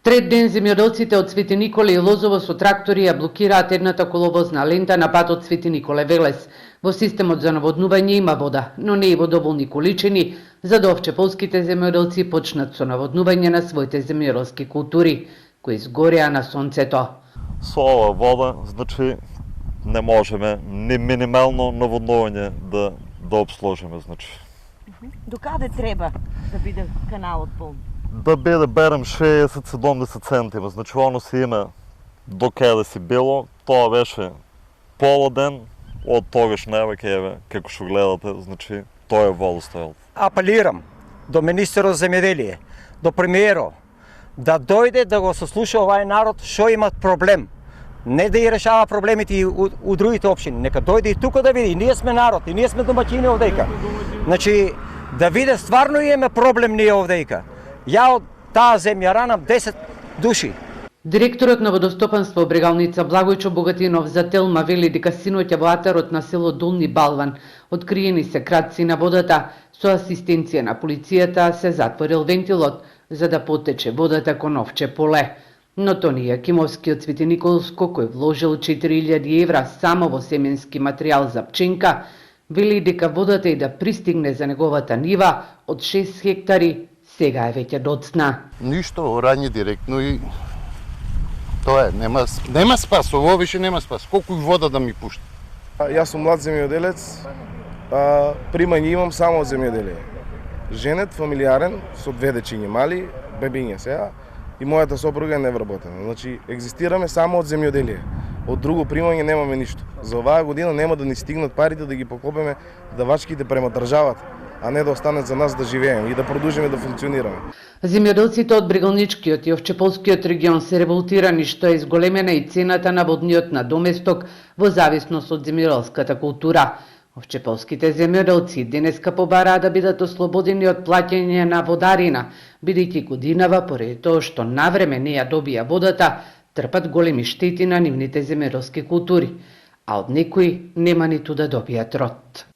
Трет ден земјоделците од Свети Николе и Лозово со трактори ја блокираат едната коловозна лента на патот Свети Николе Велес. Во системот за наводнување има вода, но не и во доволни количини за да овчеполските земјоделци почнат со наводнување на своите земјоделски култури, кои изгореа на сонцето. Со ова вода, значи, не можеме ни минимално наводнување да обслужиме, значи. До каде треба да биде каналот полн? Да биде берем 60-70 центима, значи оно си има до каде си било, тоа беше пола ден, од тогаш нема каде, како што гледате, значи тоа е водостоел. Апелирам до министерот за земјоделие, до премиерот, да дојде да го сослуша овај народ што имат проблем. Не да ја решава проблемите и у другите општини, нека дојде и тука да види. Ние сме народ и ние сме домаќини овдејка. Значи, да виде стварно имаме проблем ние овдејка. Ја од таа земја ранам 10 души. Директорот на водостопанство Брегалница Благојчо Богатинов за Телма вели дека синоќа во атарот на село Долни Балван откриени се кратци на водата, со асистенција на полицијата се затворил вентилот за да потече водата кон Овче поле. Но Тони Јакимовски од Свети Николско, кој вложил 4000 евра само во семенски материјал за пченка, вели дека водата и да пристигне за неговата нива од 6 хектари сега е веќе доцна. Ништо, рање директно и тоа е, нема спас, ово више нема спас. Колку и вода да ми пушти? Јас сум млад земјоделец, примање имам само од земјоделие. Женет, фамилиарен, со 2 дечиња мали, бебиња сега, и мојата сопруга е невработена. Значи, екзистираме само од земјоделие. Од друго примање немаме ништо. За оваа година нема да ни стигнат парите да ги покопеме давачките према државата, а не да останат за нас да живееме и да продолжиме да функционираме. Земјоделците од Брегалничкиот и Овчеполскиот регион се револтирани што е изголемена и цената на водниот надоместок во зависност од земјоделската култура. Овчеполските земјоделци денеска побараа да бидат ослободени од плаќање на водарина, бидејќи годинава поради тоа што навреме не ја добија водата, трпат големи штети на нивните земјоделски култури, а од некои нема ниту да добијат род.